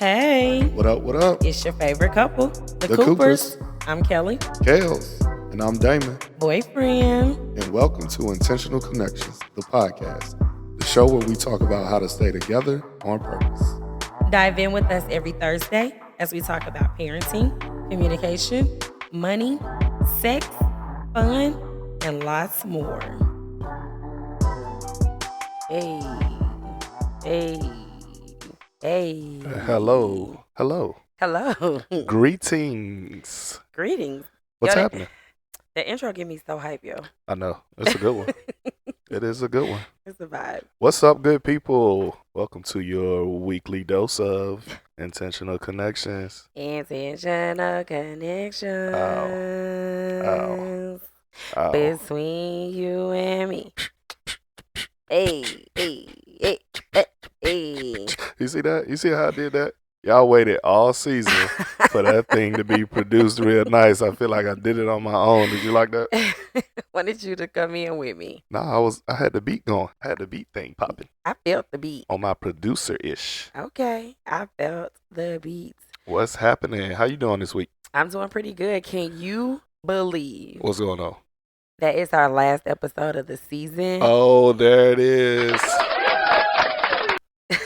Hey, What up, what up? it's your favorite couple, the The Coopers. I'm Kelly, Kales. And I'm Damon. boyfriend. And welcome to Intentional Connections, the podcast, the show where we talk about how to stay together on purpose. Dive in with us every Thursday as we talk about parenting, communication, money, sex, fun, and lots more. Hey, hey, hey. Hello. Hello. Greetings. Greetings. What's Yo, happening? The intro get me so hype, yo. I know. It's a good one. It is a good one. It's a vibe. What's up, good people? Welcome to your weekly dose of Intentional Connections. Intentional connections Oh. between you and me. Hey, hey, hey, hey, hey. You see that? You see how I did that? Y'all waited all season for that thing to be produced real nice. I feel like I did it on my own. Did you like that? Wanted you to come in with me. No, I had the beat going. I had the beat thing popping I felt the beat. on my producer-ish. Okay, I felt the beats. What's happening? How you doing this week? I'm doing pretty good. Can you believe What's going on? that it's our last episode of the season? Oh, there it is.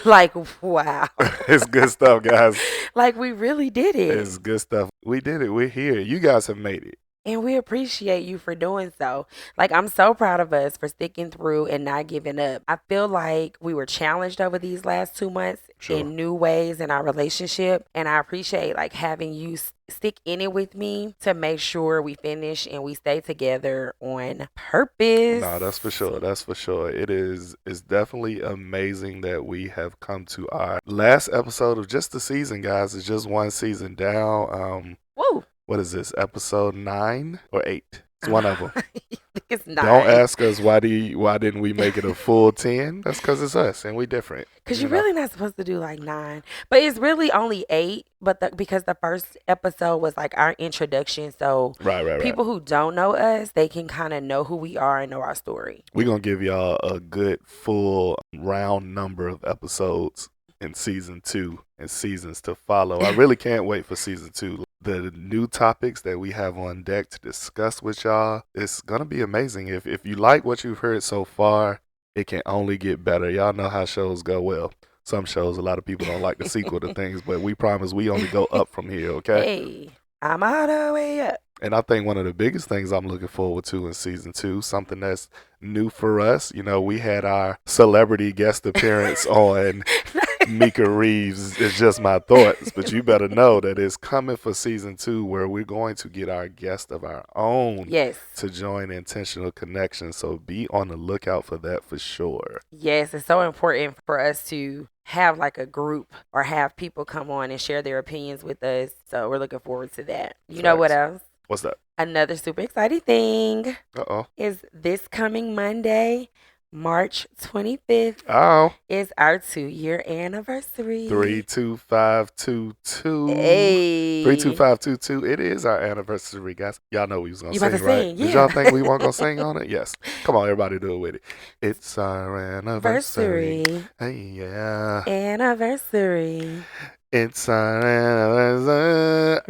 Like, wow. It's good stuff, guys. Like, we really did it. It's good stuff. We did it. We're here. You guys have made it. And we appreciate you for doing so. Like, I'm so proud of us for sticking through and not giving up. I feel like we were challenged over these last 2 months in new ways in our relationship. And I appreciate like having you stick in it with me to make sure we finish and we stay together on purpose. No, that's for sure. That's for sure. It's definitely amazing that we have come to our last episode of just the season, guys. It's just one season down. Woo. What is this? Episode 9 or 8? It's one of them. I think it's 9. Don't ask us why didn't we make it a full 10? That's because it's us and we different. Because you're really not supposed to do like 9. But it's really only 8. But because the first episode was like our introduction. So Right. people who don't know us, they can kind of know who we are and know our story. We're going to give y'all a good full round number of episodes in season 2 and seasons to follow. I really can't wait for season 2. The new topics that we have on deck to discuss with y'all, it's going to be amazing. If you like what you've heard so far, it can only get better. Y'all know how shows go. Well, some shows, a lot of people don't like the sequel to things, but we promise we only go up from here, okay? Hey, I'm all the way up. And I think one of the biggest things I'm looking forward to in season 2, something that's new for us, we had our celebrity guest appearance on Mika Reeves. It's just my thoughts, but you better know that it's coming for season 2 where we're going to get our guest of our own to join Intentional Connection. So be on the lookout for that for sure. Yes, it's so important for us to have like a group or have people come on and share their opinions with us. So we're looking forward to that. You know what else? What's that? Another super exciting thing Uh-oh. is this coming Monday, March 25th, is our 2-year anniversary. 32522. Hey. 32522. It is our anniversary, guys. Y'all know we was going to sing, right? Sing, Did y'all think we weren't going to sing on it? Yes. Come on, everybody, do it with it. It's our anniversary. Hey, yeah. Anniversary. It's our anniversary.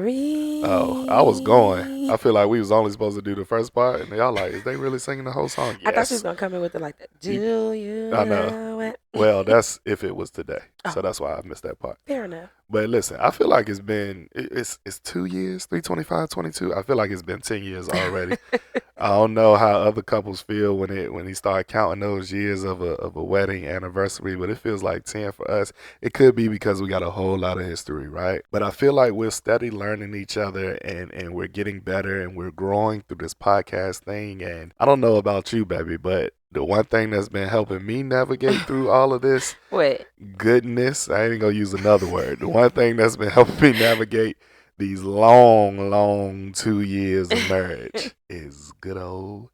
Oh, I was going. I feel like we was only supposed to do the first part, and y'all like, is they really singing the whole song? Yes. I thought she was going to come in with it like that. Do you know it? Well, that's if it was today. So that's why I missed that part. Fair enough. But listen, I feel like it's 2 years, 325, 22. I feel like it's been 10 years already. I don't know how other couples feel when he start counting those years of a wedding anniversary, but it feels like 10 for us. It could be because we got a whole lot of history, right? But I feel like we're steady learning each other and we're getting better and we're growing through this podcast thing. And I don't know about you, baby, but the one thing that's been helping me navigate through all of this goodness, I ain't gonna use another word. The one thing that's been helping me navigate these long 2 years of marriage is good old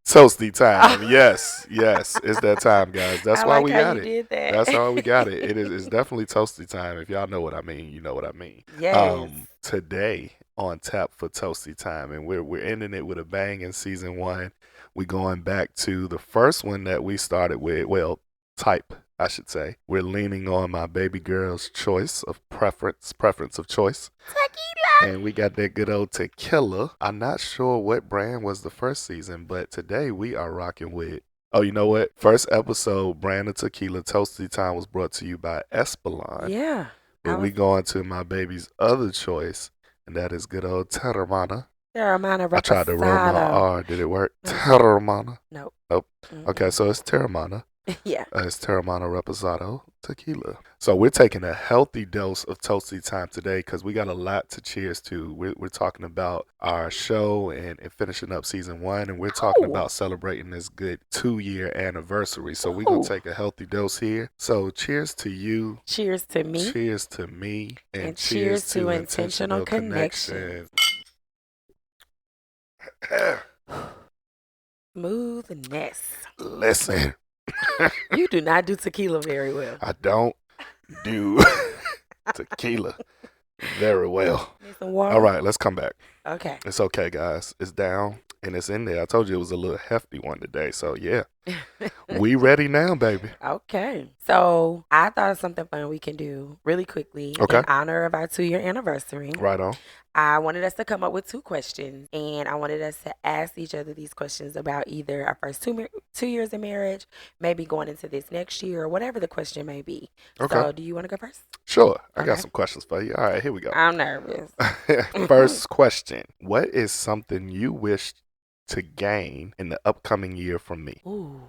toasty time. Yes, it's that time, guys. That's why we got it. That's why we got it. It's definitely toasty time. If y'all know what I mean, you know what I mean. Yes. Today on tap for toasty time, and we're ending it with a bang in season 1. We going back to the first one that we started with. Well, type I should say. We're leaning on my baby girl's choice of preference of choice. Tequila. And we got that good old tequila. I'm not sure what brand was the first season, but today we are rocking with. Oh, you know what? First episode, brand of tequila, Toasty Time, was brought to you by Espolon. Yeah. But we going to my baby's other choice, and that is good old Terramana. Terramana I tried to roll my Reposado. R. Did it work? Terramana. Nope. Nope. Mm-mm. Okay, so it's Terramana. Yeah. It's Terramana Reposado tequila. So we're taking a healthy dose of Toasty Time today because we got a lot to cheers to. We're talking about our show and finishing up season 1, and we're talking about celebrating this good 2-year anniversary. So we're going to take a healthy dose here. So cheers to you. Cheers to me. Cheers to me. And cheers to intentional connection. Smoothness. Listen. You do not do tequila very well. I don't do tequila very well. Need some water? All right, let's come back. Okay. It's okay, guys. It's down and it's in there. I told you it was a little hefty one today. So, yeah. We ready now, baby. Okay. So I thought of something fun we can do really quickly in honor of our 2-year anniversary. Right on. I wanted us to come up with 2 questions, and I wanted us to ask each other these questions about either our first 2 years of marriage, maybe going into this next year, or whatever the question may be. Okay. So do you want to go first? Sure. I got some questions for you. All right, here we go. I'm nervous. First question. What is something you wish to gain in the upcoming year from me? Ooh.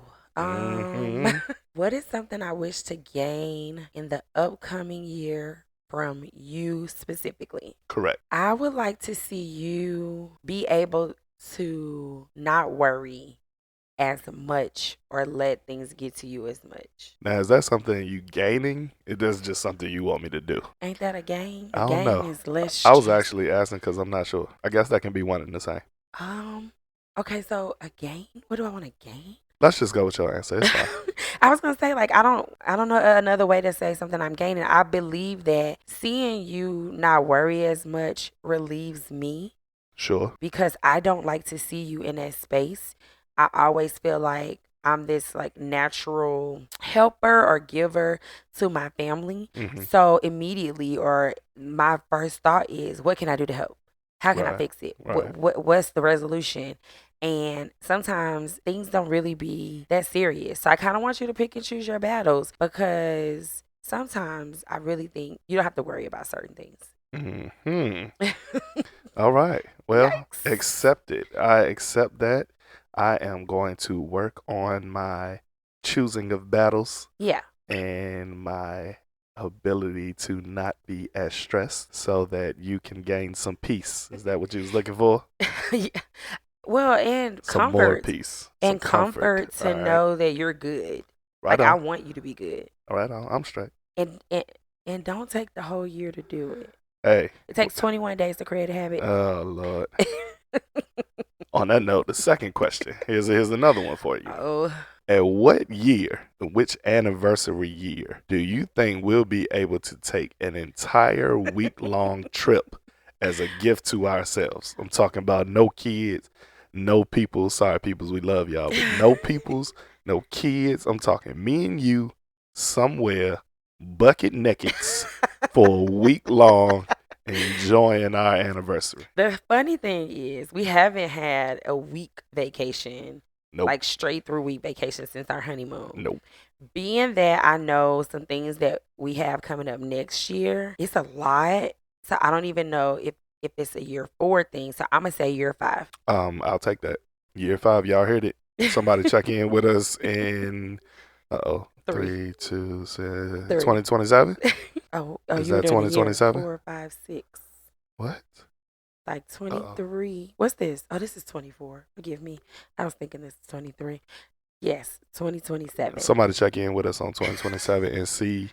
What is something I wish to gain in the upcoming year from you specifically? Correct. I would like to see you be able to not worry as much or let things get to you as much. Now, is that something you gaining? It is just something you want me to do. Ain't that a gain? I don't know. Is less stress. I was stress. actually asking because I'm not sure. I guess that can be one and the same. Okay, so a gain? What do I want to gain? Let's just go with your answer. It's fine. I was gonna say, like, I don't know another way to say something I'm gaining. I believe that seeing you not worry as much relieves me. Sure. Because I don't like to see you in that space. I always feel like I'm this like natural helper or giver to my family. Mm-hmm. So immediately, or my first thought is, what can I do to help? How can I fix it? Right. What's the resolution? And sometimes things don't really be that serious. So I kind of want you to pick and choose your battles, because sometimes I really think you don't have to worry about certain things. Mm-hmm. All right. Well, Yikes. accepted. I accept that. I am going to work on my choosing of battles. Yeah. And my ability to not be as stressed so that you can gain some peace. Is that what you was looking for? Yeah. Well, and some comfort. More peace. And comfort to know that you're good. Right like, on. I want you to be good. All right on. I'm straight. And don't take the whole year to do it. Hey. It takes 21 days to create a habit. Oh, Lord. On that note, the second question. Here's another one for you. Oh. At what year, which anniversary year, do you think we'll be able to take an entire week-long trip as a gift to ourselves? I'm talking about no kids, no people. Sorry, peoples, we love y'all, but no peoples, no kids. I'm talking me and you somewhere bucket naked for a week long, enjoying our anniversary. The funny thing is, we haven't had a week vacation. Nope. Like straight through week vacation since our honeymoon. Nope. Being that I know some things that we have coming up next year, it's a lot. So I don't even know if it's a year 4 thing. So I'm gonna say year 5. I'll take that. Year 5, y'all heard it. Somebody check in with us in 3, 2, 6, 2027. Is that 2027? 4, 5, 6. What? Like 23. What's this? Oh, this is 24. Forgive me. I was thinking this is 23. Yes, 2027. Somebody check in with us on 2027 and see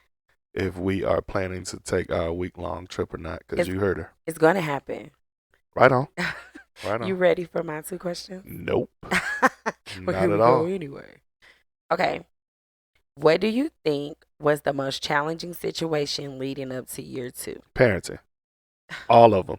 if we are planning to take our week-long trip or not, because you heard her. It's going to happen. Right on. Right on. You ready for my 2 questions? Nope. Not at all. Anyway. Okay. What do you think was the most challenging situation leading up to year 2? Parenting. All of them.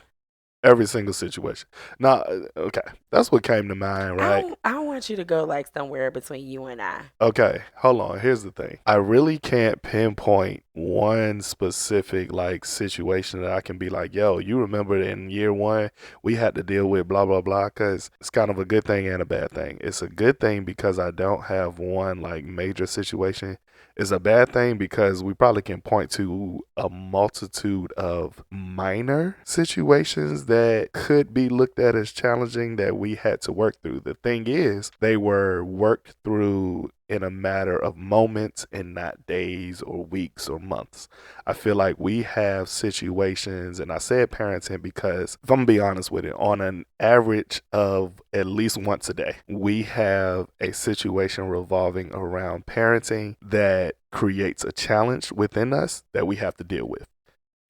Every single situation. Now, okay, that's what came to mind, right? I don't want you to go like somewhere between you and I. Okay, hold on. Here's the thing. I really can't pinpoint one specific like situation that I can be like, yo, you remember in year one we had to deal with blah blah blah, because it's kind of a good thing and a bad thing. It's a good thing because I don't have one like major situation. It's a bad thing because we probably can point to a multitude of minor situations that could be looked at as challenging that we had to work through. The thing is, they were worked through in a matter of moments and not days or weeks or months. I feel like we have situations, and I said parenting because if I'm gonna be honest with it, on an average of at least once a day, we have a situation revolving around parenting that creates a challenge within us that we have to deal with.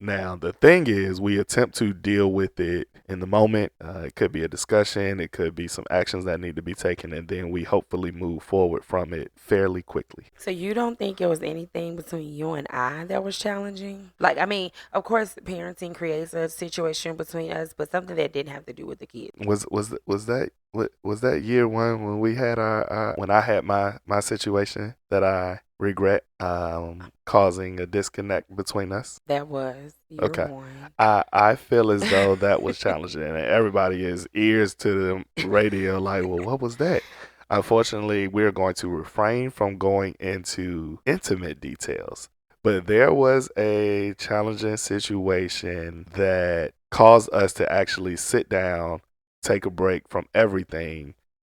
Now, the thing is, we attempt to deal with it in the moment. It could be a discussion, it could be some actions that need to be taken, and then we hopefully move forward from it fairly quickly. So you don't think it was anything between you and I that was challenging? Like, I mean, of course, parenting creates a situation between us, but something that didn't have to do with the kids. Was that year one when we had our when I had my situation that I regret causing a disconnect between us? That was year Okay. one. I feel as though that was challenging, and everybody is ears to the radio like, well, what was that? Unfortunately, we're going to refrain from going into intimate details, but there was a challenging situation that caused us to actually sit down, take a break from everything,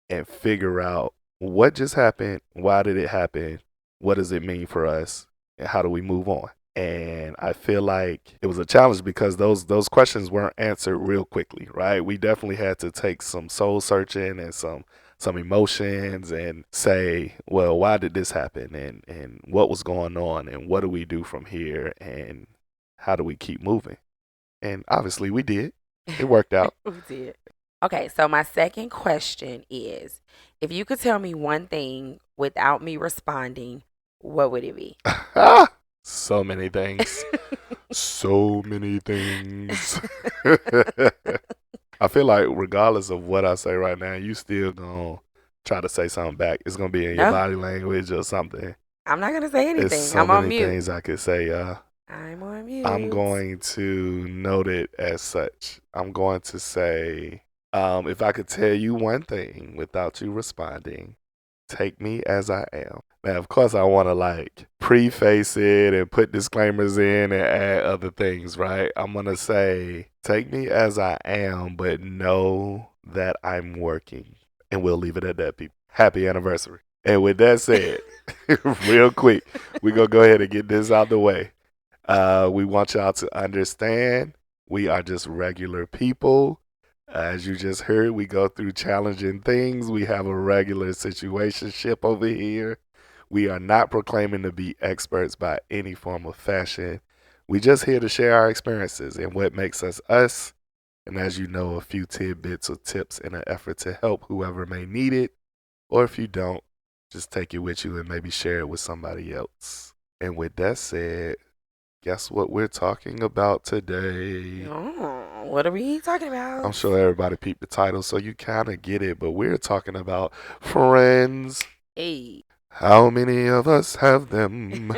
and figure out what just happened, why did it happen, what does it mean for us, and how do we move on. And I feel like it was a challenge because those questions weren't answered real quickly, right? We definitely had to take some soul searching and some emotions and say, well, why did this happen, and what was going on, and what do we do from here, and how do we keep moving? And obviously we did. It worked out. We did. Okay, so my second question is, if you could tell me one thing without me responding, what would it be? So many things. So many things. I feel like regardless of what I say right now, you still gonna try to say something back. It's gonna be in your No, body language or something. I'm not gonna say It's anything. so I'm on many mute. things I could say. I'm on I'm mute. going to note it as such. I'm going to say, if I could tell you one thing without you responding, take me as I am. Now, of course, I want to like preface it and put disclaimers in and add other things, right? I'm going to say, take me as I am, but know that I'm working. And we'll leave it at that, people. Happy anniversary. And with that said, real quick, we're going to go ahead and get this out the way. We want y'all to understand we are just regular people. As you just heard, we go through challenging things. We have a regular situationship over here. We are not proclaiming to be experts by any form of fashion. We just here to share our experiences and what makes us us. And as you know, a few tidbits or tips in an effort to help whoever may need it. Or if you don't, just take it with you and maybe share it with somebody else. And with that said, guess what we're talking about today? Oh, what are we talking I'm about? sure everybody peeped the title, so you kind of get it, but we're talking about friends. Hey, How many of us have them?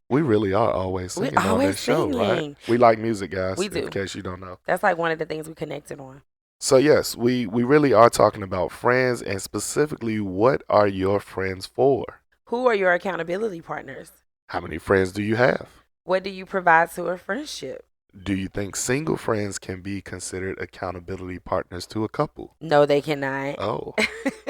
We really are always we singing on always this show, right? singing. We like music, guys, We in do. case you don't know. That's like one of the things we connected on. So, yes, we really are talking about friends, and specifically, what are your friends for? Who are your accountability partners? How many friends do you have? What do you provide to a friendship? Do you think single friends can be considered accountability partners to a couple? No, they cannot. Oh,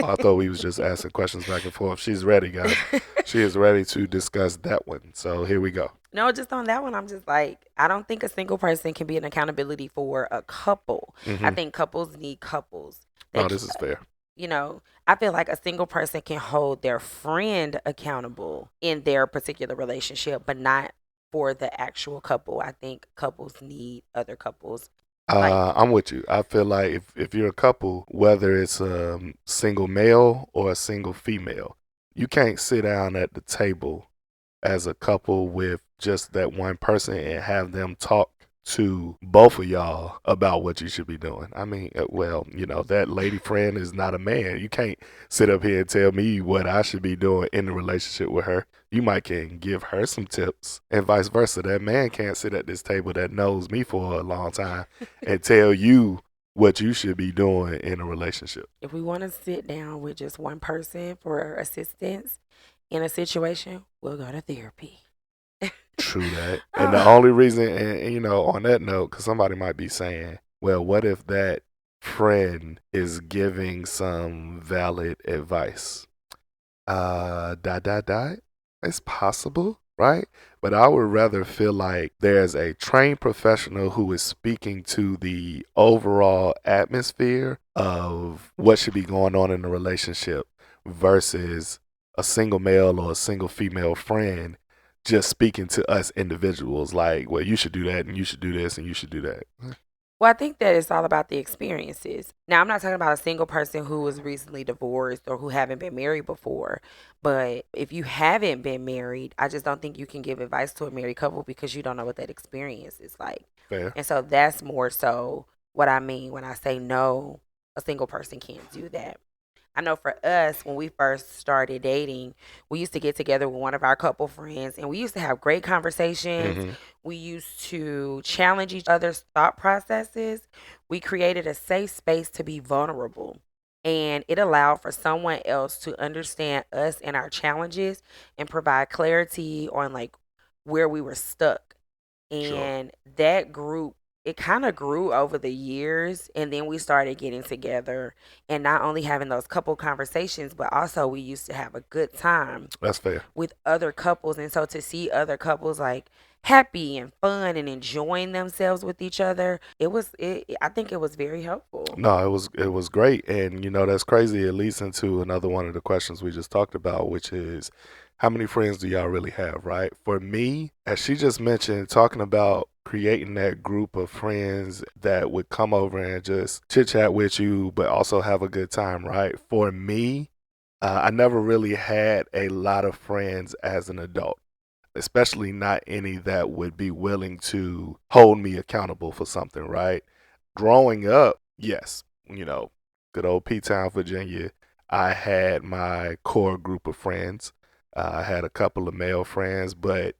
I thought we was just asking questions back and forth. She's ready, guys. She is ready to discuss that one. So here we go. No, just on that one, I'm just like, I don't think a single person can be an accountability for a couple. I Mm-hmm. think couples need couples. No, They, this is fair. you know, I feel like a single person can hold their friend accountable in their particular relationship, but not for the actual couple. I think couples need other couples. Like, I'm with you. I feel like if you're a couple, whether it's a single male or a single female, you can't sit down at the table as a couple with just that one person and have them talk to both of y'all about what you should be doing. I mean, well, that lady friend is not a man. You can't sit up here and tell me what I should be doing in the relationship with her. You might can give her some tips and vice versa. That man can't sit at this table that knows me for a long time and tell you what you should be doing in a relationship. If we want to sit down with just one person for assistance in a situation, we'll go to therapy. True that. And the Oh, only reason, and on that note, because somebody might be saying, well, what if that friend is giving some valid advice? Dot. It's possible, right? But I would rather feel like there's a trained professional who is speaking to the overall atmosphere of what should be going on in a relationship versus a single male or a single female friend just speaking to us individuals like, well, you should do that and you should do this and you should do that. well, I think that it's all about the experiences. Now, I'm not talking about a single person who was recently divorced or who haven't been married before. But if you haven't been married, I just don't think you can give advice to a married couple because you don't know what that experience is like. Fair. And so that's more so what I mean when I say no, a single person can't do that. I know for us, when we first started dating, we used to get together with one of our couple friends and we used to have great conversations. Mm-hmm. We used to challenge each other's thought processes. We created a safe space to be vulnerable. And it allowed for someone else to understand us and our challenges and provide clarity on like where we were stuck. Sure. And that group, it kind of grew over the years, and then we started getting together and not only having those couple conversations, but also we used to have a good time That's fair. with other couples. And so to see other couples like happy and fun and enjoying themselves with each other, I think it was very helpful. No, it was great, and that's crazy. It leads into another one of the questions we just talked about, which is how many friends do y'all really have, right? For me, as she just mentioned, talking about creating that group of friends that would come over and just chit chat with you, but also have a good time, right? For me, I never really had a lot of friends as an adult, especially not any that would be willing to hold me accountable for something, right? Growing up, yes, good old P Town, Virginia, I had my core group of friends. I had a couple of male friends, but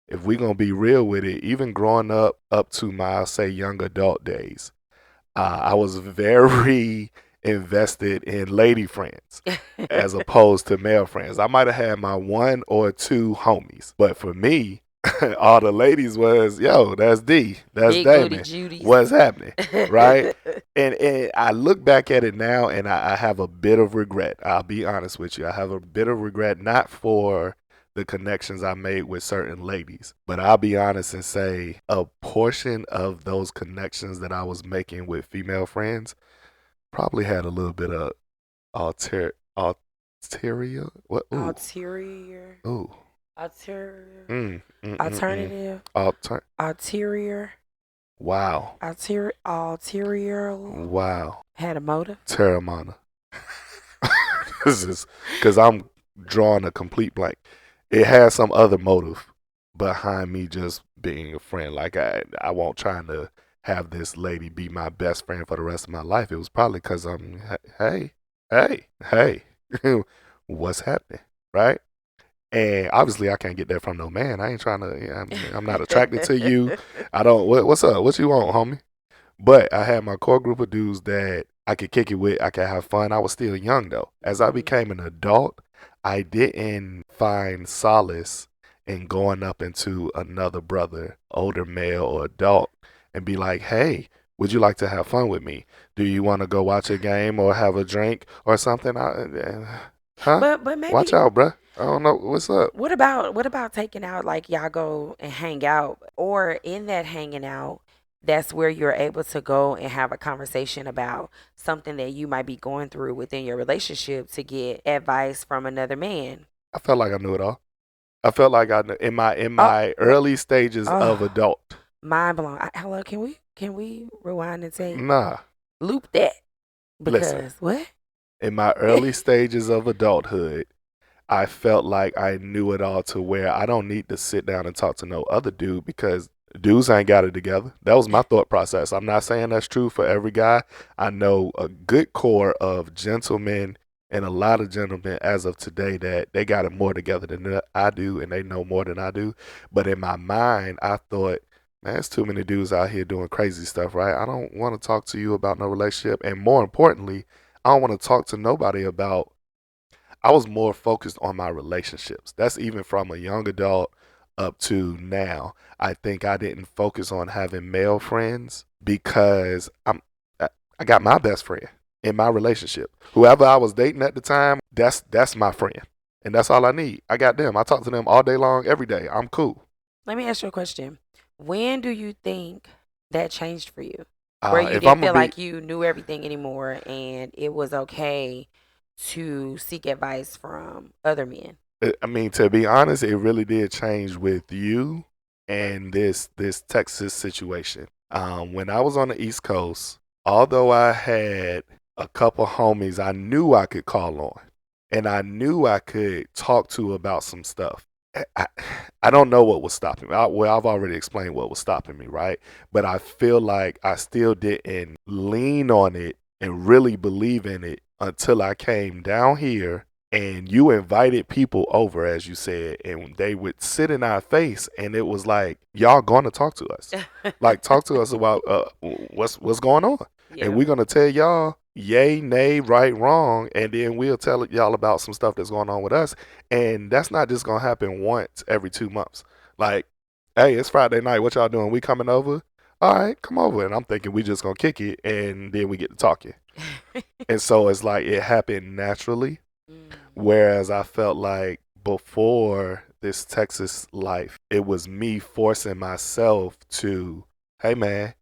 if we gonna be real with it, even growing up to my, I'll say, young adult days, I was very invested in lady friends as opposed to male friends. I might have had my one or two homies, but for me, all the ladies was, yo, that's D, that's Big booty Damon, Judy's. what's happening, right? And I look back at it now, and I have a bit of regret. I'll be honest with you, I have a bit of regret, not for the connections I made with certain ladies, but I'll be honest and say a portion of those connections that I was making with female friends probably had a little bit of alter ulterior what Ulterior. ooh Ulterior. mm, mm, mm, mm. Alternative. Alter Ulterior. wow Ulterior. wow Had a motive. Terramana. This is because I'm drawing a complete blank. It has some other motive behind me just being a friend. Like I won't trying to have this lady be my best friend for the rest of my life. It was probably because I'm, hey, what's happening, right? And obviously, I can't get that from no man. I ain't trying to. I'm not attracted to you. I don't. What's up? What you want, homie? But I had my core group of dudes that I could kick it with. I could have fun. I was still young though. As I became an adult, I didn't find solace in going up into another brother, older male or adult, and be like, "Hey, would you like to have fun with me? Do you want to go watch a game or have a drink or something?" Huh? But Watch maybe out, bruh. I don't know what's up. what about taking out like y'all go and hang out or in that hanging out that's where you're able to go and have a conversation about something that you might be going through within your relationship to get advice from another man. I felt like I knew it all. I felt like I knew in my Oh, what? early stages of Oh, adult. mind blown. Hello, can we rewind and take Nah, loop that listen. because what? In my early stages of adulthood, I felt like I knew it all to where I don't need to sit down and talk to no other dude because Dudes ain't got it together. That was my thought process. I'm not saying that's true for every guy. I know a good core of gentlemen and a lot of gentlemen as of today that they got it more together than I do, and they know more than I do. But in my mind, I thought, man, there's too many dudes out here doing crazy stuff, right? I don't want to talk to you about no relationship. And more importantly, I don't want to talk to nobody about, I was more focused on my relationships. That's even from a young adult up to now. I think I didn't focus on having male friends because I I got my best friend in my relationship. Whoever I was dating at the time, that's my friend. And that's all I need. I got them. I talk to them all day long, every day. I'm cool. Let me ask you a question. When do you think that changed for you? Where you If I'm didn't gonna feel be, like you knew everything anymore and it was okay to seek advice from other men? I mean, to be honest, it really did change with you and this Texas situation. When I was on the East Coast, although I had a couple homies I knew I could call on, and I knew I could talk to about some stuff. I, I don't know what was stopping me. Well, I've already explained what was stopping me, right? But I feel like I still didn't lean on it and really believe in it until I came down here and you invited people over, as you said, and they would sit in our face, and it was like, y'all gonna talk to us, like talk to us about what's going on, and Yeah. we're gonna tell y'all yay, nay, right, wrong, and then we'll tell y'all about some stuff that's going on with us, and that's not just gonna happen once every 2 months. Like, hey, it's Friday night, what y'all doing? We coming over? All right, come over, and I'm thinking we just gonna kick it, and then we get to talking, and so it's like it happened naturally. Mm. Whereas I felt like before this Texas life, it was me forcing myself to, hey man,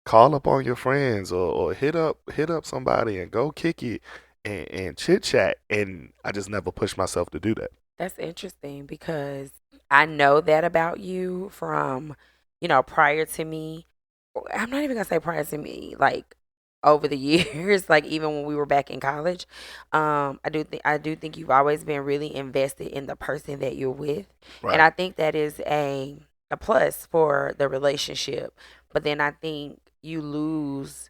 call up on your friends or hit up somebody and go kick it and chit chat. And I just never pushed myself to do that. That's interesting because I know that about you from, prior to me. I'm not even gonna say prior to me, like over the years, like even when we were back in college. I do think you've always been really invested in the person that you're with. And Right. I think that is a plus for the relationship. But then I think you lose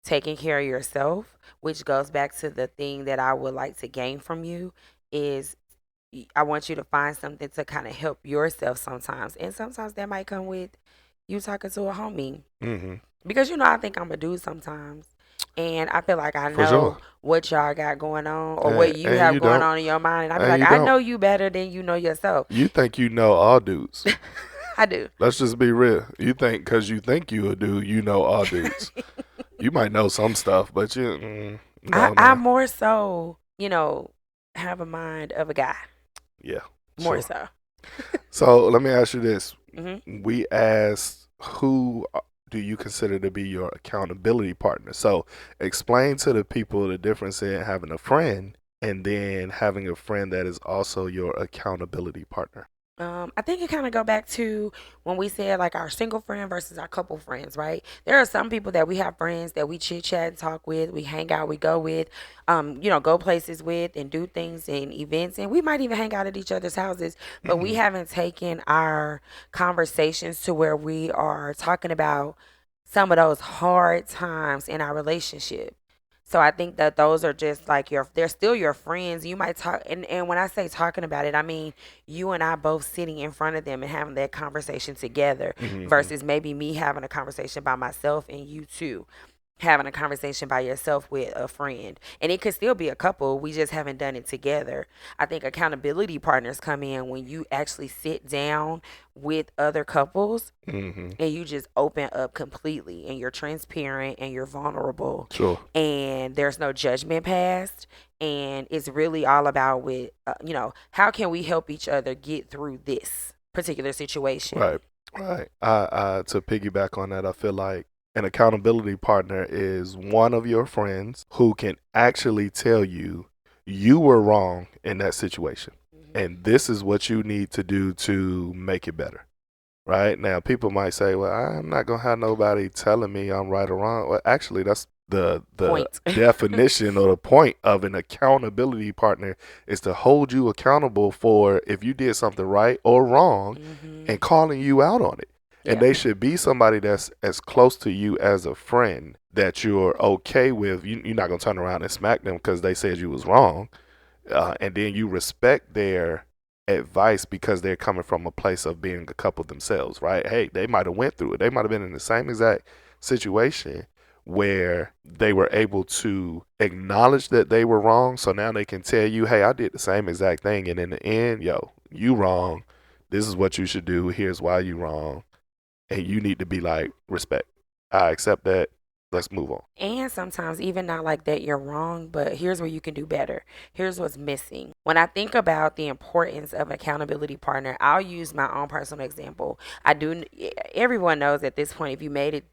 taking care of yourself, which goes back to the thing that I would like to gain from you is I want you to find something to kind of help yourself sometimes. And sometimes that might come with you talking to a homie. Mm-hmm. Because I think I'm a dude sometimes. And I feel like I For sure. know what y'all got going on or what you And have you going don't. on in your mind. And I be And like, you I don't. know you better than you know yourself. You think you know all dudes. I do. Let's just be real. You think because you think you a dude, you know all dudes. You might know some stuff, but no, I man. more so, have a mind of a guy. Yeah, More sure. so. So let me ask you this. Hmm. We asked who do you consider to be your accountability partner? So explain to the people the difference in having a friend and then having a friend that is also your accountability partner. I think it kind of go back to when we said like our single friend versus our couple friends, right? There are some people that we have friends that we chit chat and talk with, we hang out, we go with, go places with and do things and events, and we might even hang out at each other's houses, but we Mm-hmm. haven't taken our conversations to where we are talking about some of those hard times in our relationship. So I think that those are just like they're still your friends. You might talk, and when I say talking about it, I mean you and I both sitting in front of them and having that conversation together Mm-hmm. versus maybe me having a conversation by myself and you two having a conversation by yourself with a friend. And it could still be a couple. We just haven't done it together. I think accountability partners come in when you actually sit down with other couples Mm-hmm. and you just open up completely and you're transparent and you're vulnerable Sure. and there's no judgment passed and it's really all about with how can we help each other get through this particular situation. Right. Right. To piggyback on that, I feel like an accountability partner is one of your friends who can actually tell you you were wrong in that situation. Hmm. And this is what you need to do to make it better. Right? Now, people might say, well, I'm not going to have nobody telling me I'm right or wrong. Well, actually, that's the Point. definition or the point of an accountability partner is to hold you accountable for if you did something right or wrong Hmm. and calling you out on it. And Yeah. they should be somebody that's as close to you as a friend that you're okay with. You're not gonna turn around and smack them because they said you was wrong, and then you respect their advice because they're coming from a place of being a couple themselves, right? Hey, they might have went through it. They might have been in the same exact situation where they were able to acknowledge that they were wrong. So now they can tell you, hey, I did the same exact thing, and in the end, yo, you wrong. This is what you should do. Here's why you wrong, and you need to be like, respect. I accept that. Let's move on. And sometimes, even not like that, you're wrong, but here's where you can do better. Here's what's missing. When I think about the importance of accountability partner, I'll use my own personal example. I do, everyone knows at this point, if you made it,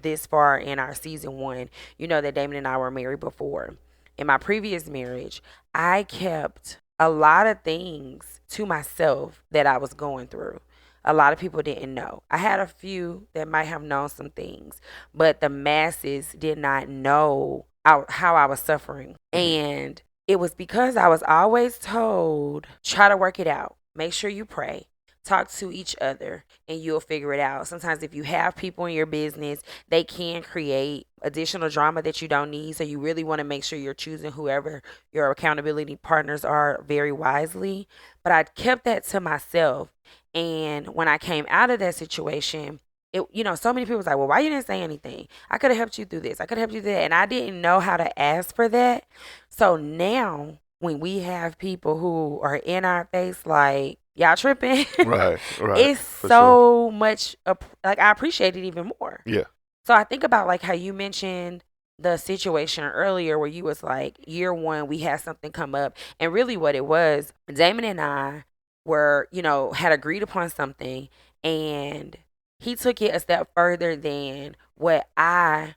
this far in our season one, you know that Damon and I were married before. In my previous marriage, I kept a lot of things to myself that I was going through. A lot of people didn't know. I had a few that might have known some things, but the masses did not know how I was suffering. Mhm. And it was because I was always told, try to work it out. Make sure you pray. Talk to each other and you'll figure it out. Sometimes, if you have people in your business, they can create additional drama that you don't need. So, you really want to make sure you're choosing whoever your accountability partners are very wisely. But I kept that to myself. And when I came out of that situation, so many people was like, well, why you didn't say anything? I could have helped you through this. I could have helped you through that. And I didn't know how to ask for that. So now when we have people who are in our face like, y'all tripping, Right, right, it's for sure. so much, like, I appreciate it even more. Yeah. So I think about like how you mentioned the situation earlier where you was like, year one, we had something come up. And really what it was, Damon and I were, had agreed upon something, and he took it a step further than what I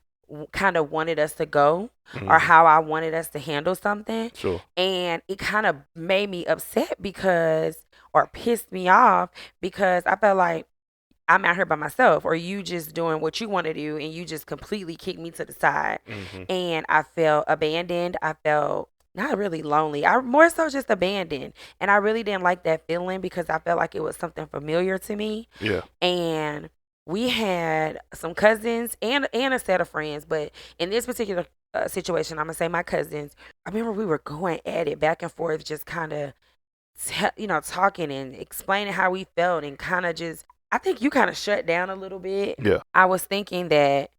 kind of wanted us to go, or Hmm. how I wanted us to handle something. Sure. And it kind of made me upset because, or pissed me off because I felt like I'm out here by myself, or you just doing what you want to do and you just completely kicked me to the side. Hmm. And I felt abandoned. I felt not really lonely. I more so just abandoned. And I really didn't like that feeling because I felt like it was something familiar to me. Yeah. And we had some cousins and a set of friends, but in this particular situation, I'm gonna say my cousins. I remember we were going at it back and forth, just kind of talking and explaining how we felt, and kind of just, I think you kind of shut down a little bit. Yeah. I was thinking that,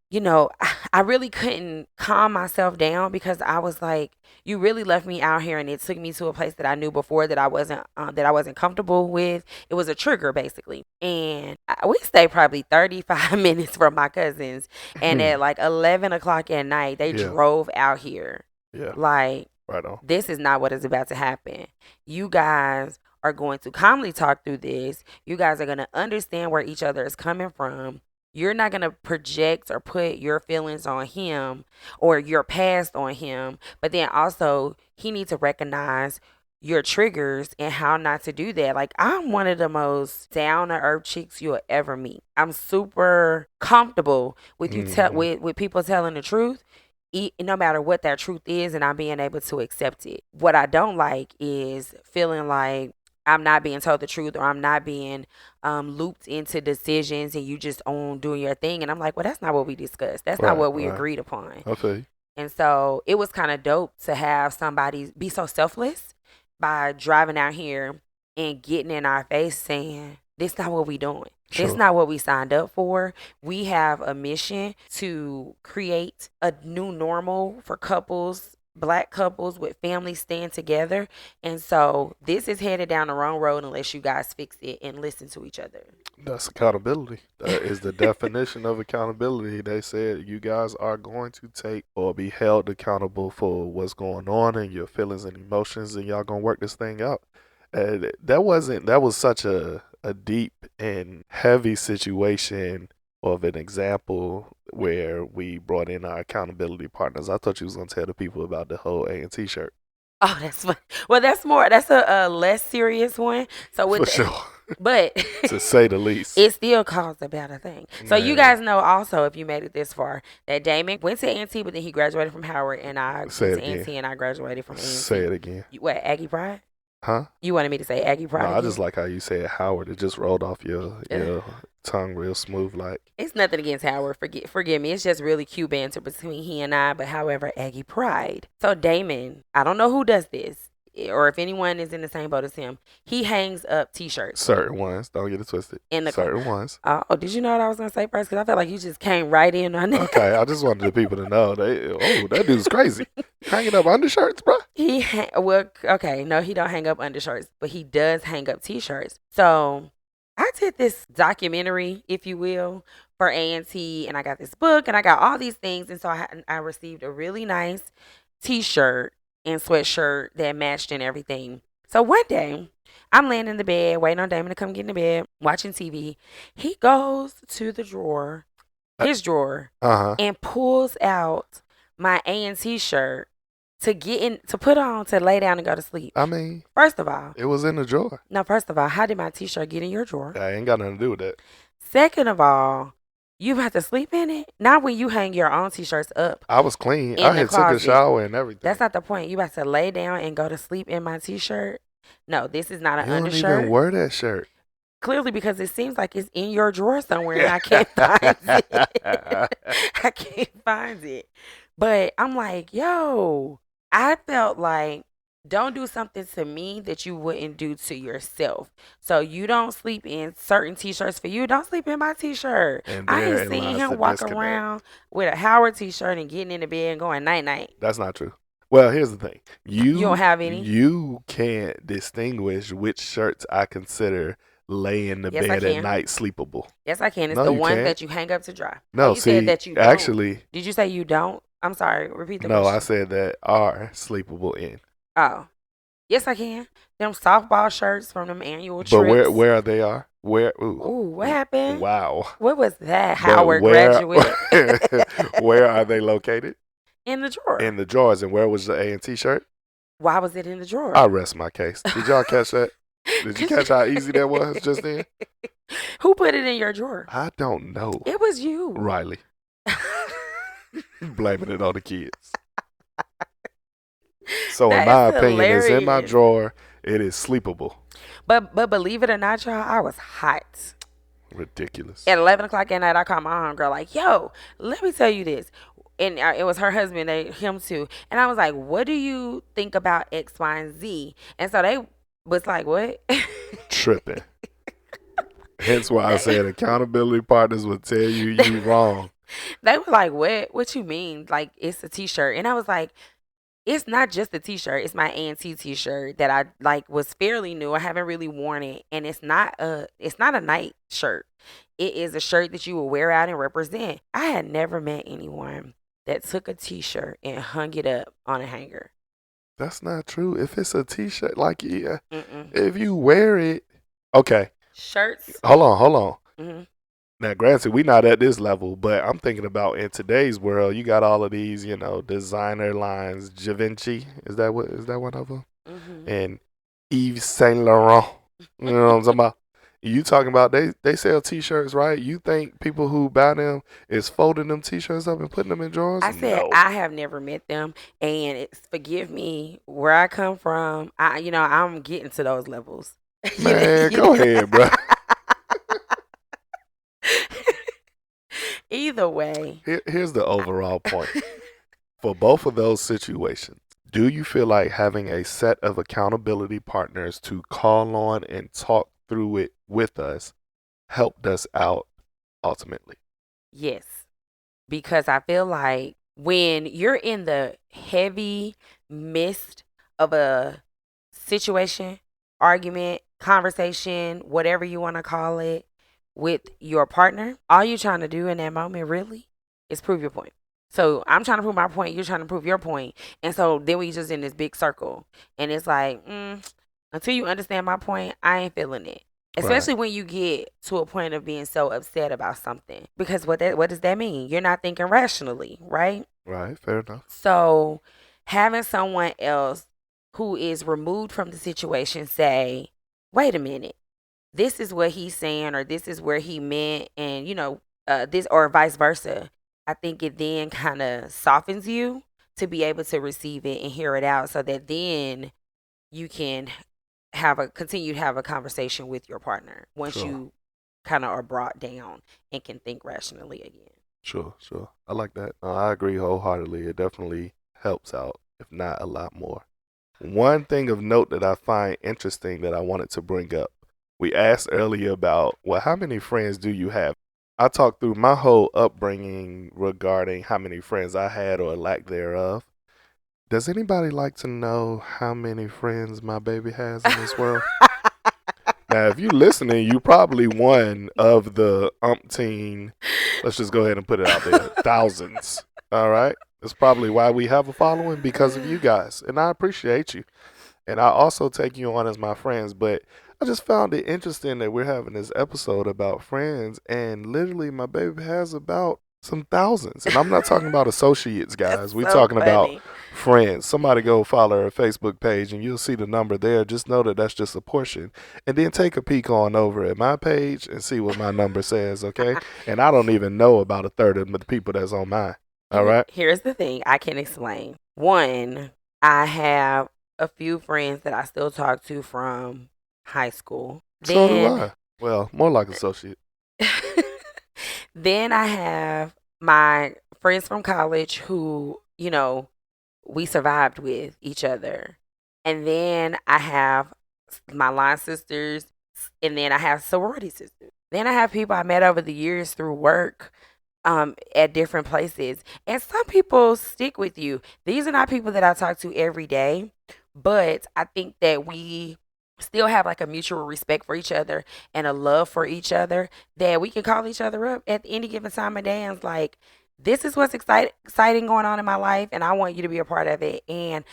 I really couldn't calm myself down because I was like, you really left me out here, and it took me to a place that I knew before that I wasn't comfortable with. It was a trigger basically. And we stayed probably 35 minutes from my cousins, and at like 11 o'clock at night, they Yeah. drove out here. Yeah. Like, Right on. this is not what is about to happen. You guys are going to calmly talk through this. You guys are going to understand where each other is coming from. You're not going to project or put your feelings on him or your past on him. But then also, he needs to recognize your triggers and how not to do that. Like, I'm one of the most down to earth chicks you'll ever meet. I'm super comfortable with Hmm. with people telling the truth, no matter what that truth is, and I'm being able to accept it. What I don't like is feeling like I'm not being told the truth, or I'm not being looped into decisions, and you just on doing your thing. And I'm like, well, that's not what we discussed. That's not Right. what we Right. agreed upon. I feel you. And so it was kind of dope to have somebody be so selfless by driving out here and getting in our face saying, this not what we doing. This Sure. not what we signed up for. We have a mission to create a new normal for couples, black couples with families staying together. And so this is headed down the wrong road unless you guys fix it and listen to each other. That's accountability. That is the definition of accountability. They said you guys are going to take or be held accountable for what's going on and your feelings and emotions, and y'all gonna work this thing out. And that was such a deep and heavy situation of an example where we brought in our accountability partners. I thought you was gonna tell the people about the whole A&T shirt. Oh, that's fun. Well, that's a less serious one. So with For the, sure. but To say the least. it still caused about a thing. So you Man, guys know also, if you made it this far, that Damon went to A&T, but then he graduated from Howard, and I say went it to again. A&T and I graduated from Say A&T. it again. What, Aggie Pride? Huh? You wanted me to say Aggie No, Pride I just again? like how you said Howard. It just rolled off Ugh. your tongue real smooth like. It's nothing against Howard. Forgive me. It's just really cute banter between he and I. But however, Aggie Pride. So Damon, I don't know who does this, or if anyone is in the same boat as him. He hangs up T-shirts Certain ones, don't get it twisted. in the car. Certain ones. Oh, did you know what I was gonna say first? Because I felt like you just came right in on it. Okay, I just wanted the people to know that dude's crazy. Hanging up undershirts, bro. Well, okay, no, he don't hang up undershirts, but he does hang up T-shirts. So I did this documentary, if you will, for A&T, and I got this book, and I got all these things, and so I received a really nice T-shirt and sweatshirt that matched and everything. So one day, I'm laying in the bed, waiting on Damon to come get in the bed, watching TV. He goes to the drawer, his drawer, Uh huh. and pulls out my A&T shirt to get in, to put on, to lay down and go to sleep. I mean, First of all, it was in the drawer. no, first of all, how did my T-shirt get in your drawer? That ain't got nothing to do with that. Second of all, you have to sleep in it. Not when you hang your own T-shirts up I was clean. in I the had took a closet. shower and everything. That's not the point. You have to lay down and go to sleep in my T-shirt. No, this is not an You don't undershirt. even wear that shirt. Clearly, because it seems like it's in your drawer somewhere and I can't find it. I can't find it. But I'm like, yo, I felt like don't do something to me that you wouldn't do to yourself. So you don't sleep in certain T-shirts for you. Don't sleep in my T-shirt. And I ain't therein seen lies him the walk disconnect. around with a Howard T-shirt and getting in the bed and going night night. That's not true. Well, here's the thing. You don't have any? You can't distinguish which shirts I consider lay in the Yes, I bed at can. night sleepable. Yes, I can. It's No, the you ones can't. that you hang up to dry. No, You said see, that you don't. actually, Did you say you don't? I'm sorry. Repeat the no, I question. said that are sleepable in. Oh, yes, I can. Them softball shirts from them annual But trips. where they are? Where? Ooh, Ooh, what happened? wow. What was that? But Howard where? graduate Where are they located? in the drawer. In the drawers. And where was the A&T shirt? Why was it in the drawer? I rest my case. Did y'all catch that? Did you catch how easy that was just then? Who put it in your drawer? I don't know. It was you. Riley. Blaming it on the kids. So in That my is opinion, it's in my hilarious. drawer. It is sleepable. But believe it or not, y'all, I was hot. Ridiculous. At 11 o'clock at night, I called my homegirl like, yo, let me tell you this. And it was her husband, him too. And I was like, what do you think about X, Y, and Z? And so they was like, what? Tripping. Hence why I said accountability partners will tell you wrong. They were like, what? What you mean? Like, it's a T-shirt. And I was like, it's not just a T-shirt. It's my A&T T-shirt that I like was fairly new. I haven't really worn it, and it's not a night shirt. It is a shirt that you will wear out and represent. I had never met anyone that took a T-shirt and hung it up on a hanger. That's not true. If it's a t-shirt, like, yeah, Mm-mm. if you wear it, okay. Shirts. Hold on. Hmm. Now, granted, we not at this level, but I'm thinking about in today's world, you got all of these, designer lines. Givenchy, is that one of them? Hmm. And Yves Saint Laurent. You know what I'm talking about? You talking about they sell T-shirts, right? You think people who buy them is folding them T-shirts up and putting them in drawers? I said No, I have never met them, and forgive me where I come from. I'm getting to those levels. man, go ahead, bro. Either way. Here's the overall point. For both of those situations, do you feel like having a set of accountability partners to call on and talk through it with us helped us out ultimately? Yes, because I feel like when you're in the heavy mist of a situation, argument, conversation, whatever you want to call it, with your partner, all you're trying to do in that moment really is prove your point. So I'm trying to prove my point, you're trying to prove your point. And so then we just in this big circle. And it's like, until you understand my point, I ain't feeling it. Right. Especially when you get to a point of being so upset about something. Because what does that mean? You're not thinking rationally, right? Right, fair enough. So having someone else who is removed from the situation say, wait a minute, this is what he's saying, or this is where he meant, and this, or vice versa. I think it then kind of softens you to be able to receive it and hear it out, so that then you can continue to have a conversation with your partner once Sure. you kind of are brought down and can think rationally again. Sure, sure. I like that. I agree wholeheartedly. It definitely helps out, if not a lot more. One thing of note that I find interesting that I wanted to bring up. We asked earlier about, well, how many friends do you have? I talked through my whole upbringing regarding how many friends I had or lack thereof. Does anybody like to know how many friends my baby has in this world? Now, if you listening, you probably one of the umpteen, let's just go ahead and put it out there, thousands. All right? That's probably why we have a following, because of you guys. And I appreciate you. And I also take you on as my friends. But I just found it interesting that we're having this episode about friends. And literally, my baby has about some thousands. And I'm not talking about associates, That's guys. We're so talking about funny. friends. Somebody go follow her Facebook page and you'll see the number there. Just know that that's just a portion. And then take a peek on over at my page and see what my number says, okay? And I don't even know about a third of the people that's on mine. All right? Here's the thing I can explain. One, I have a few friends that I still talk to from high school. So do Then I. Well, more like associate. then I have my friends from college who, we survived with each other. And then I have my line sisters, and then I have sorority sisters. Then I have people I met over the years through work at different places. And some people stick with you. These are not people that I talk to every day, but I think that we still have like a mutual respect for each other and a love for each other that we can call each other up at any given time of day and it's like, this is what's exciting going on in my life, and I want you to be a part of it. And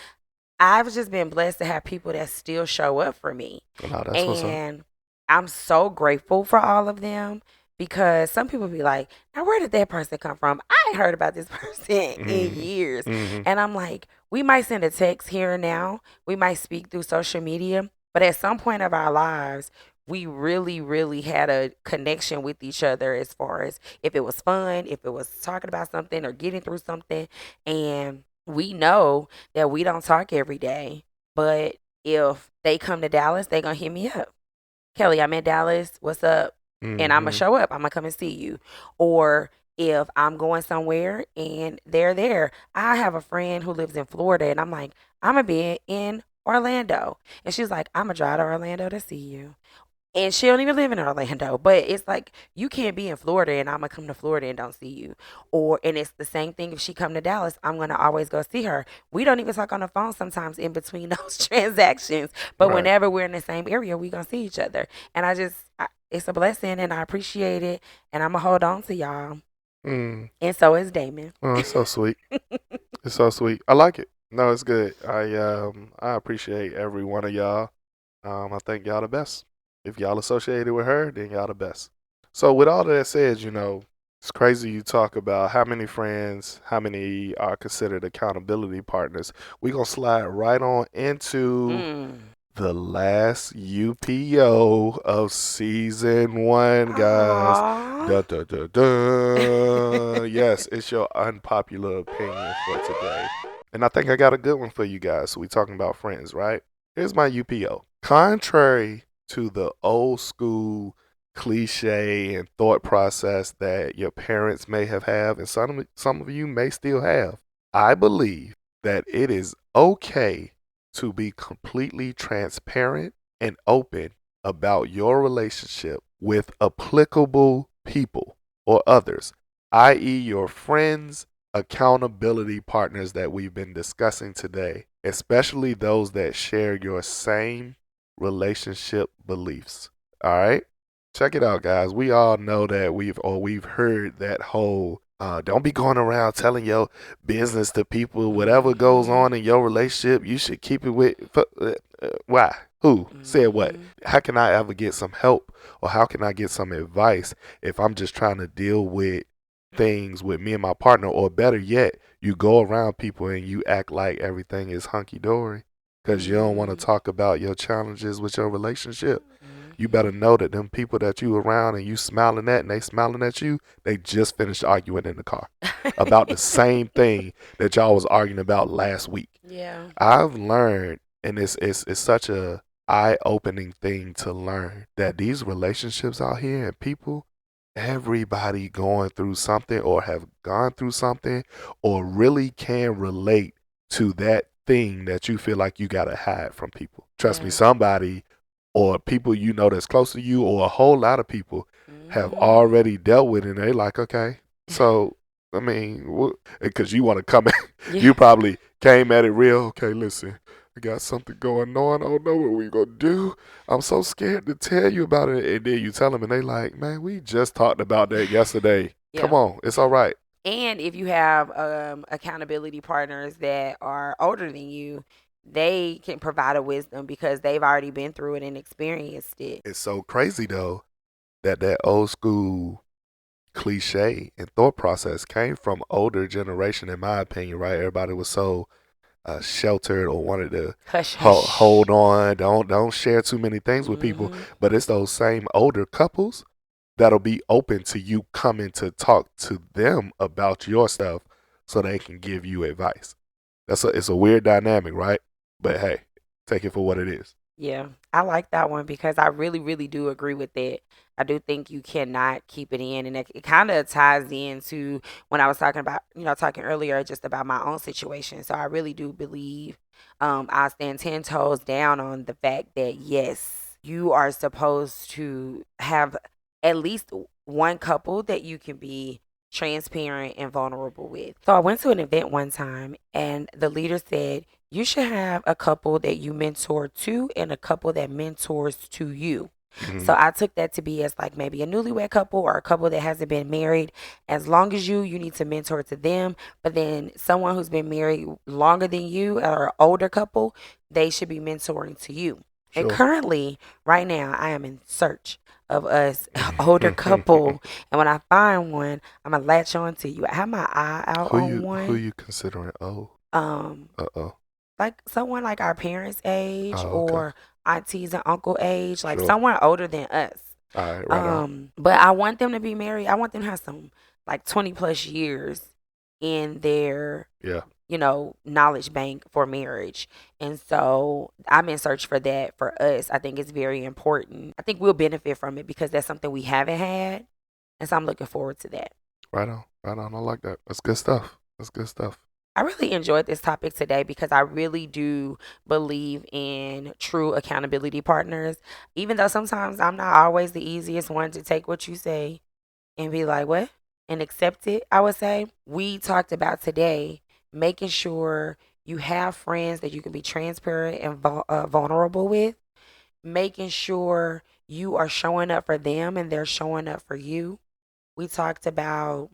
I've just been blessed to have people that still show up for me. No, that's what's up. And I'm so grateful for all of them because some people be like, now where did that person come from? I ain't heard about this person in Mm-hmm. years. Mm-hmm. And I'm like, we might send a text here and now, we might speak through social media, but at some point of our lives, we really, really had a connection with each other as far as if it was fun, if it was talking about something or getting through something. And we know that we don't talk every day, but if they come to Dallas, they gonna hit me up. Kelly, I'm in Dallas. What's up? And I'm gonna Mm-hmm. show up. I'm gonna come and see you. Or if I'm going somewhere and they're there, I have a friend who lives in Florida, and I'm like, I'm gonna be in Orlando, and she's like, I'm gonna drive to Orlando to see you. And she don't even live in Orlando, but it's like you can't be in Florida and I'm gonna come to Florida and don't see you. Or and it's the same thing if she come to Dallas, I'm gonna always go see her. We don't even talk on the phone sometimes in between those transactions, but Right. whenever we're in the same area, we gonna see each other. And it's a blessing and I appreciate it, and I'm gonna hold on to y'all. Mm. And so is Damon. Oh, it's so sweet. It's so sweet. I like it. No, it's good. I appreciate every one of y'all. I think y'all the best. If y'all associated with her, then y'all the best. So with all that said, it's crazy you talk about how many friends, how many are considered accountability partners. We gonna slide right on into Mm. the last UPO of season 1, guys. Aww. Da da da da. Yes, it's your unpopular opinion for today. And I think I got a good one for you guys. So we talking about friends, right? Here's my UPO. Contrary to the old school cliche and thought process that your parents may have and some of you may still have, I believe that it is okay to be completely transparent and open about your relationship with applicable people or others, i.e., your friends, accountability partners that we've been discussing today, especially those that share your same relationship beliefs. All right? Check it out, guys. We all know that we've heard that whole don't be going around telling your business to people. Whatever goes Mhm. on in your relationship, you should keep it with. Why? Who said what? Mhm. How can I ever get some help, or how can I get some advice if I'm just trying to deal with things with me and my partner? Or better yet, you go around people and you act like everything is hunky dory because you don't want to Mhm. talk about your challenges with your relationship. You better Mhm. know that them people that you around and you smiling at and they smiling at you, they just finished arguing in the car about the same thing that y'all was arguing about last week. Yeah. I've learned, and it's such a eye-opening thing to learn that these relationships out here and people, everybody going through something or have gone through something or really can relate to that thing that you feel like you gotta hide from people. Trust me, Yeah. somebody or people you know that's close to you or a whole lot of people have Mhm. already dealt with it and they like, okay, so I mean, because you want to come, Yeah. you probably came at it real. Okay, listen, we got something going on. I don't know what we gonna do. I'm so scared to tell you about it. And then you tell them, and they like, man, we just talked about that yesterday. Come Yeah. on, it's all right. And if you have accountability partners that are older than you, they can provide a wisdom because they've already been through it and experienced it. It's so crazy though that that old school cliche and thought process came from older generation, in my opinion. Right? Everybody was so sheltered or wanted to Hush, hush. hold on, don't share too many things with people. Hmm. But it's those same older couples that'll be open to you coming to talk to them about your stuff, so they can give you advice. It's a weird dynamic, right? But hey, take it for what it is. Yeah, I like that one because I really, really do agree with that. I do think you cannot keep it in, and it kind of ties into when I was talking about, talking earlier just about my own situation. So I really do believe I stand 10 toes down on the fact that yes, you are supposed to have at least one couple that you can be transparent and vulnerable with. So I went to an event one time, and the leader said, you should have a couple that you mentor to and a couple that mentors to you. Mm-hmm. So I took that to be as like maybe a newlywed couple or a couple that hasn't been married. As long as you need to mentor to them. But then someone who's been married longer than you or an older couple, they should be mentoring to you. And Sure. currently, right now, I am in search of us older couple. And when I find one, I'm gonna latch on to you. I have my eye out on who one. you considering? Oh, Um, uh-oh. like someone like our parents' age Oh, okay. or aunties and uncle age, like Sure. someone older than us. All right, right on. But I want them to be married. I want them to have some like 20 plus years in their, Yeah. knowledge bank for marriage. And so I'm in search for that for us. I think it's very important. I think we'll benefit from it because that's something we haven't had. And so I'm looking forward to that. Right on. Right on. I like that. That's good stuff. That's good stuff. I really enjoyed this topic today because I really do believe in true accountability partners. Even though sometimes I'm not always the easiest one to take what you say and be like, what? And accept it, I would say. We talked about today making sure you have friends that you can be transparent and vulnerable with, making sure you are showing up for them and they're showing up for you. We talked about,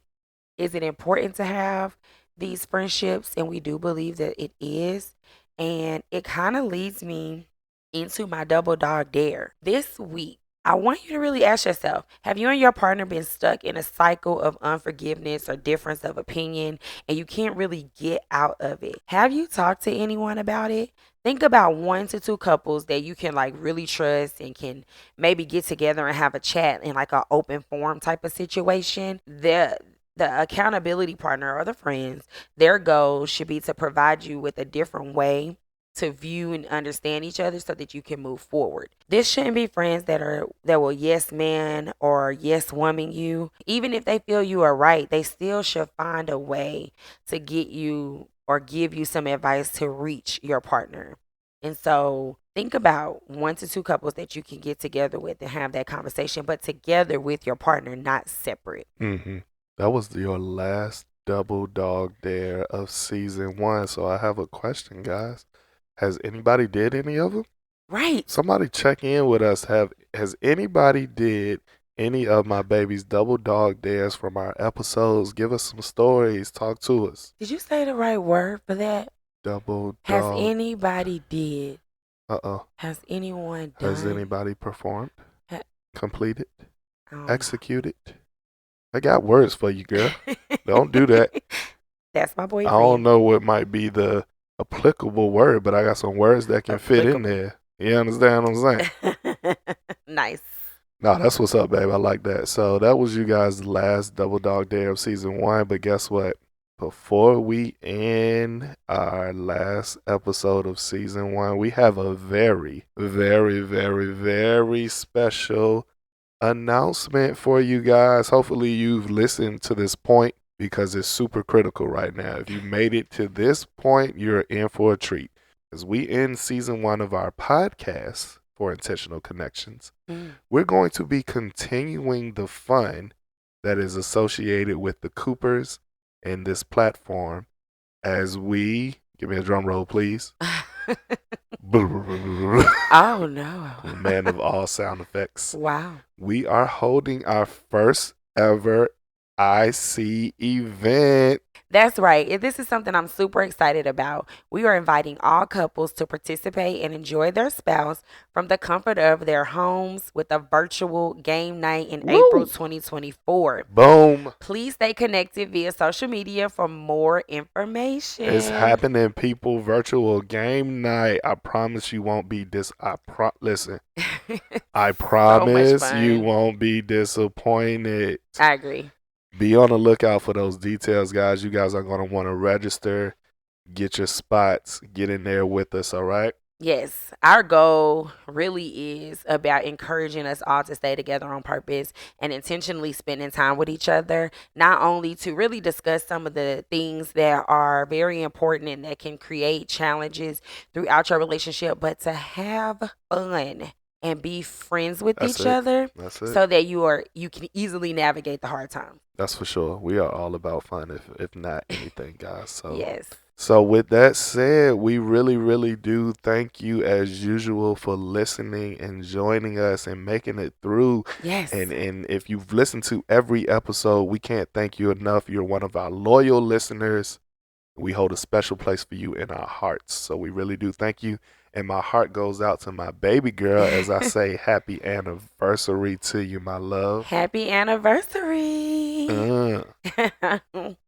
is it important to have these friendships? And we do believe that it is. And it kind of leads me into my double dog dare. This week, I want you to really ask yourself, have you and your partner been stuck in a cycle of unforgiveness or difference of opinion and you can't really get out of it? Have you talked to anyone about it? Think about 1 to 2 couples that you can like really trust and can maybe get together and have a chat in like an open forum type of situation. The accountability partner or the friends, their goal should be to provide you with a different way to view and understand each other so that you can move forward. This shouldn't be friends that will yes man or yes woman you. Even if they feel you are right, they still should find a way to get you or give you some advice to reach your partner. And so think about 1 to 2 couples that you can get together with and have that conversation, but together with your partner, not separate. Mm-hmm. That was your last double dog dare of season 1. So I have a question, guys. Has anybody did any of them? Right. Somebody check in with us. Has anybody did any of my baby's double dog dares from our episodes? Give us some stories. Talk to us. Did you say the right word for that? Double Has dog. anybody did? Uh-oh. Has anyone Has done? anybody performed? Ha- Completed? um, Executed? I got words for you, girl. Don't do that. That's my I don't boyfriend. know what might be the applicable word, but I got some words that can fit in Applicable. there. You understand what I'm saying? Nice. No, that's what's up, babe. I like that. So that was you guys' last double dog dare of season 1. But guess what? before we end our last episode of season 1, we have a very, very, very, very special announcement for you guys. Hopefully, you've listened to this point because it's super critical right now. If you made it to this point, you're in for a treat. As we end season 1 of our podcast for Intentional Connections, we're going to be continuing the fun that is associated with the Coopers and this platform as we, give me a drum roll, please. Oh, no. Man of all sound effects. Wow. We are holding our first ever IC event. That's right. This is something I'm super excited about. We are inviting all couples to participate and enjoy their spouse from the comfort of their homes with a virtual game night in April 2024. Boom. Please stay connected via social media for more information. It's happening, people. Virtual game night. I promise you won't be listen. I promise you won't be disappointed. I agree. Be on the lookout for those details, guys. You guys are going to want to register, get your spots, get in there with us, all right? Yes, our goal really is about encouraging us all to stay together on purpose and intentionally spending time with each other, not only to really discuss some of the things that are very important and that can create challenges throughout your relationship, but to have fun and be friends with each other so that you can easily navigate the hard times. That's for sure. We are all about fun, if not anything, guys. So yes. So with that said, we really, really do thank you as usual for listening and joining us and making it through. Yes. And if you've listened to every episode, we can't thank you enough. You're one of our loyal listeners. We hold a special place for you in our hearts. So we really do thank you. And my heart goes out to my baby girl as I say happy anniversary to you, my love. Happy anniversary.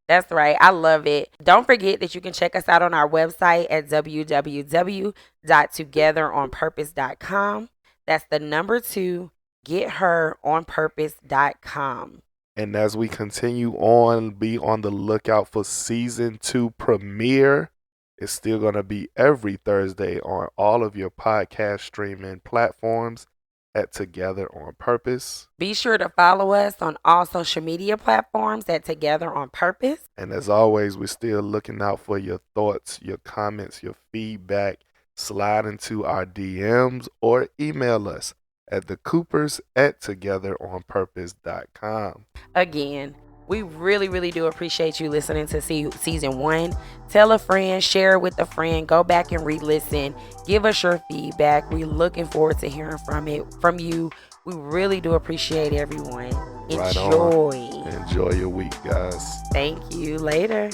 That's right. I love it. Don't forget that you can check us out on our website at www.togetheronpurpose.com. That's the number 2, getheronpurpose.com. And as we continue on, be on the lookout for season 2 premiere. It's still going to be every Thursday on all of your podcast streaming platforms at Together on Purpose. Be sure to follow us on all social media platforms at Together on Purpose. And as always, we're still looking out for your thoughts, your comments, your feedback. Slide into our DMs or email us at thecoopers@togetheronpurpose.com. Again, we really, really do appreciate you listening to season 1. Tell a friend, share it with a friend, go back and re-listen. Give us your feedback. We're looking forward to hearing from you. We really do appreciate everyone. Enjoy. Enjoy your week, guys. Thank you. Later.